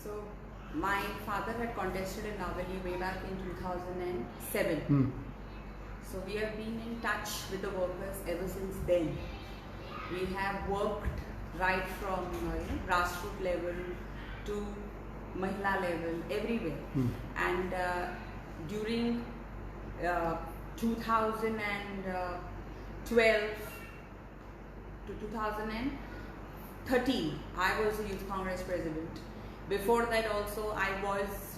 So my father had contested in Naveli way back in 2007. So we have been in touch with the workers ever since then. We have worked right from grassroots level to Mahila level, everywhere. And during 2012 to 2013, I was a Youth Congress president. Before that also I was,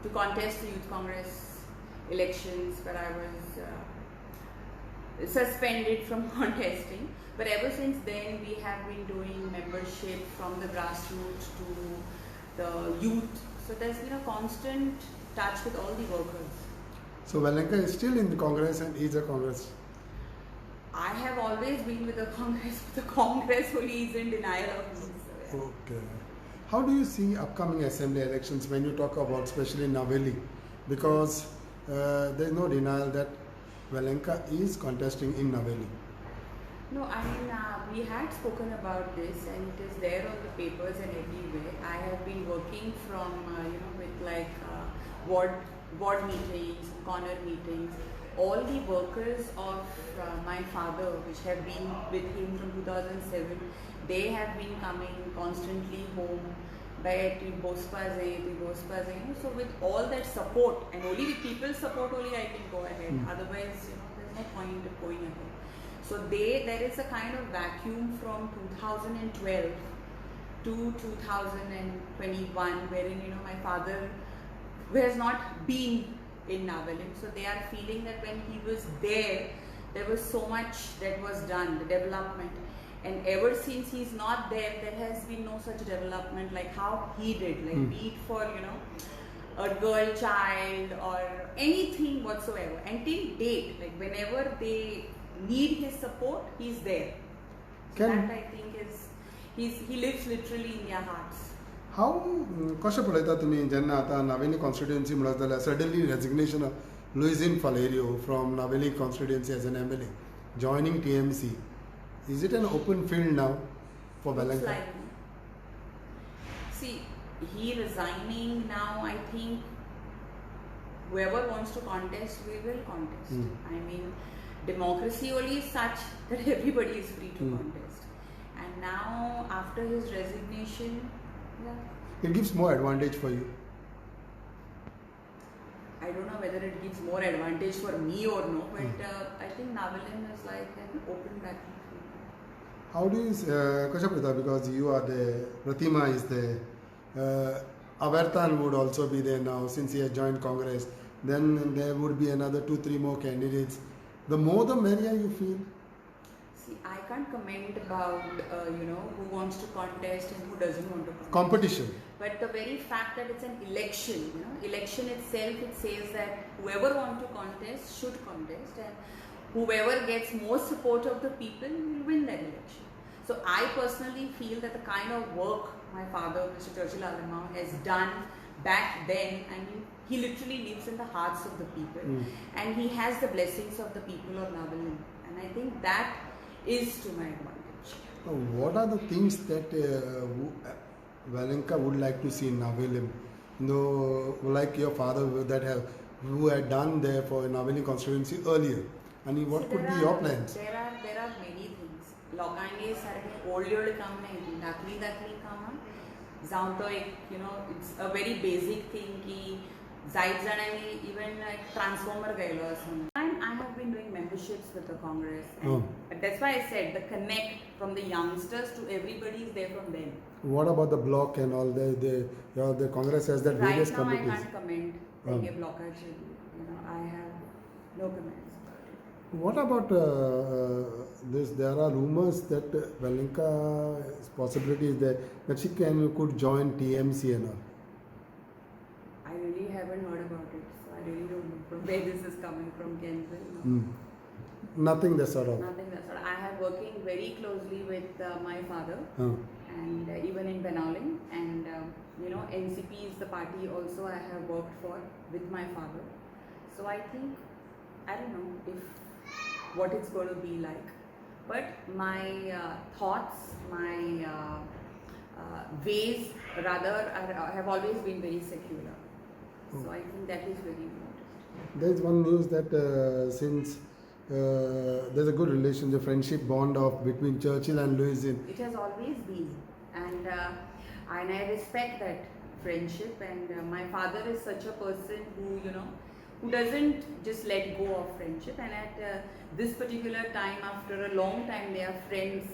to contest the Youth Congress elections, but I was suspended from contesting. But ever since then we have been doing membership from the grassroots to the youth. So there's been a constant touch with all the workers. So Valenka is still in the Congress and is a Congress. I have always been with the Congress, but the Congress only is in denial of me. So, yeah. Okay. How do you see upcoming assembly elections when you talk about especially Naveli? Because there is no denial that Valenka is contesting in Naveli. No, I mean, we had spoken about this and it is there on the papers and everywhere. I have been working from, with like ward meetings, corner meetings. All the workers of my father, which have been with him from 2007, they have been coming constantly home. So with all that support, and only with people's support only I can go ahead. Otherwise, there's no point of going ahead. So there is a kind of vacuum from 2012 to 2021, wherein my father has not been in Navalim. So they are feeling that when he was there was so much that was done, the development. And ever since he's not there, there has been no such development like how he did, like be it for, a girl child or anything whatsoever. Until date, like whenever they need his support, he's there. So that I think is, he lives literally in their hearts. How कशें पळयता तुमी जेन्ना आतां Navelim constituency म्हणत जाल्यार suddenly resignation of Luizinho Faleiro from Navelim constituency as an MLA joining TMC? Is it an open field now for Valenka? Like, see, he resigning now, I think whoever wants to contest, we will contest. I mean, democracy only is such that everybody is free to contest. And now, after his resignation, it gives more advantage for you. I don't know whether it gives more advantage for me or no, but I think Navalim is like an open battlefield. How do you, Kasha, because you are there, Pratima is there, Avartan would also be there now since he has joined Congress. Then there would be another 2-3 more candidates. The more the merrier you feel. See, I can't comment about, who wants to contest and who doesn't want to contest. Competition. But the very fact that it's an election, election itself, it says that whoever wants to contest should contest, and whoever gets more support of the people will win that election. So I personally feel that the kind of work my father, Mr. Churchill Alamau, has done back then, I mean, he literally lives in the hearts of the people, and he has the blessings of the people of Navalim, and I think that is to my advantage. What are the things that Valenka would like to see in Navalim? Like your father who had done there for Navalim constituency earlier. I mean, what could be your plans? There are many things. Lokange sarke old काम नाही, दाखली कामा जाऊन तो एक it's a very basic thing की जायत जाणांनी even like transformer गेलो असं. I have been doing memberships with the Congress, and that's why I said the connect from the youngsters to everybody is there from them. What about the block and all the Congress has that various committees? Right now I can't comment. I have no comments. What about this? There are rumors that Valenka's possibility is there that she could join TMC and all. I really haven't heard about it, so I really don't know from where this is coming from, Kenzel. Nothing that sort of. Nothing that sort of. I have working very closely with my father, and even in Benauling, and NCP is the party also I have worked for with my father. So I think, I don't know what it's going to be like, but my thoughts, my ways rather have always been very secular. So I think that is very important. There is one news that since there's a good relationship, friendship bond of between Churchill and Lewis in. It has always been, and I respect that friendship. And my father is such a person who doesn't just let go of friendship. And at this particular time, after a long time, they are friends,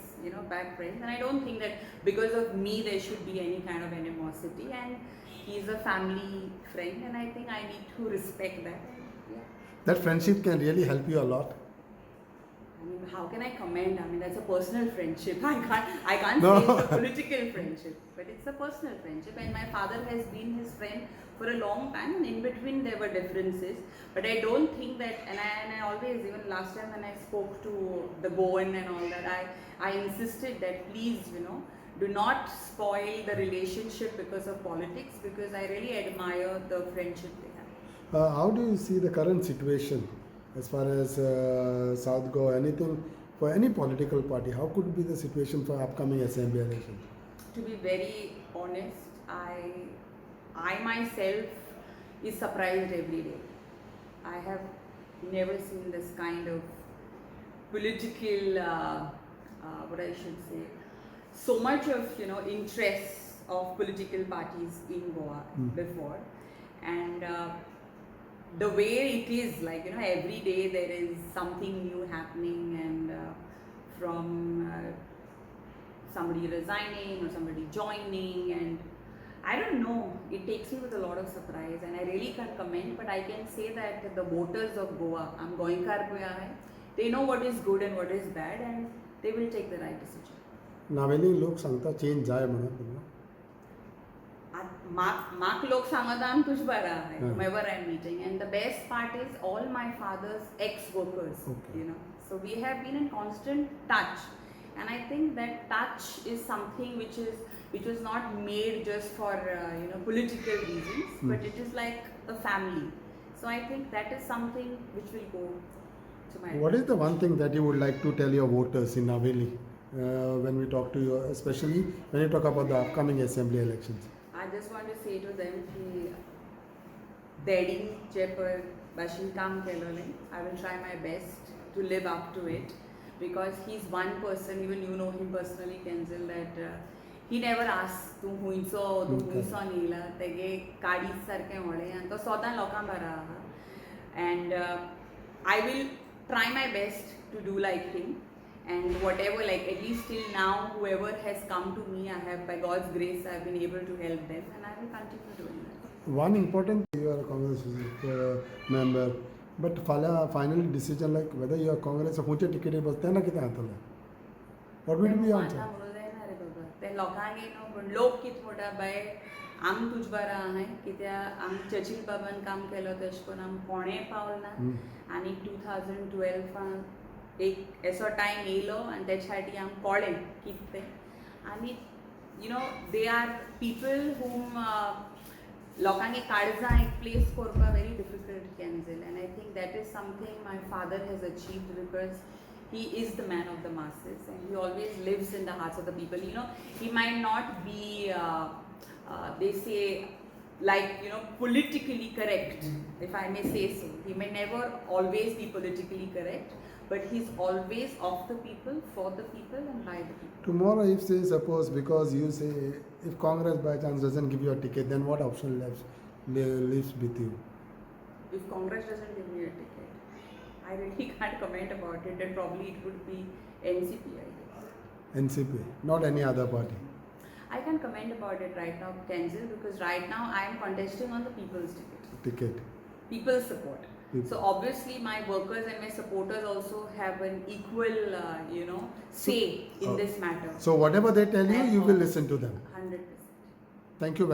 back friends. And I don't think that because of me there should be any kind of animosity. And he's a family friend, and I think I need to respect that. Yeah. That friendship can really help you a lot. I mean, how can I comment? I mean, that's a personal friendship. I can't No. say it's a political friendship, but it's a personal friendship. And my father has been his friend for a long time, and in between there were differences. But I don't think that, and I always, even last time when I spoke to the Bowen and all that, I insisted that please, do not spoil the relationship because of politics, because I really admire the friendship they have. How do you see the current situation as far as South Goa, anything for any political party? How could be the situation for upcoming assembly election? To be very honest, I myself is surprised every day. I have never seen this kind of political, what I should say, so much of interest of political parties in Goa before, and the way it is, like every day there is something new happening, and from somebody resigning or somebody joining, and I don't know, it takes me with a lot of surprise, and I really can't comment, but I can say that the voters of Goa, they know what is good and what is bad, and they will take the right decision. Navelim लोक सांगता change जाय म्हणून Mark log samadhan tuj bara hai, Hmm. whomever I'm meeting, and the best part is all my father's ex-workers, Okay. So we have been in constant touch, and I think that touch is something which was not made just for political reasons, but it is like a family. So I think that is something which will go to my. What is the one thing that you would like to tell your voters in Naveli when we talk to you, especially when you talk about the upcoming assembly elections? I just want to say to them ki daddy je par bashin kaam kelole, I will try my best to live up to it, because he's one person, even you know him personally, Kenzil, that he never asks tu huinso nila tege kadi sarke mole and to sodan lokan bara, and I will try my best to do like him. And whatever, like at least till now, whoever has come to me, I have, by God's grace, I've been able to help them, and I will continue doing that. One important, you are a Congress member, but final decision like whether you are Congress or whoche ticket bas tena kita hatala. What will be your answer? ते लोकांगे no पण लोक कित मोठा bye आम तुझ बरा आहे कित्या आम चर्चिल बाबान काम केलं तेश कोण आम कोणे पावल ना, आणि 2012 एक ऐसा टाइम येलो आणि त्याच्यासाठी आम कळें कितें, आणि दे आर पीपल whom लोकांगे काळजां एक प्लेस करपा very difficult, Kenzil, and I think that is something my father has achieved, because he is the man of the masses, and he always lives in the hearts of the people. He might not be they say like politically correct, if I may say so. He may never always be politically correct, but he's always of the people, for the people, and by the people. Tomorrow, if say suppose, because you say if Congress by chance doesn't give you a ticket, then what option lives with you? If Congress doesn't give me a ticket, I really can't comment about it, and probably it would be NCP, I guess. NCP, not any other party. I can comment about it right now, Kenzil, because right now I am contesting on the people's ticket. People's support. So obviously my workers and my supporters also have an equal, say in this matter. So whatever they tell you, you will listen to them. 100%. Thank you.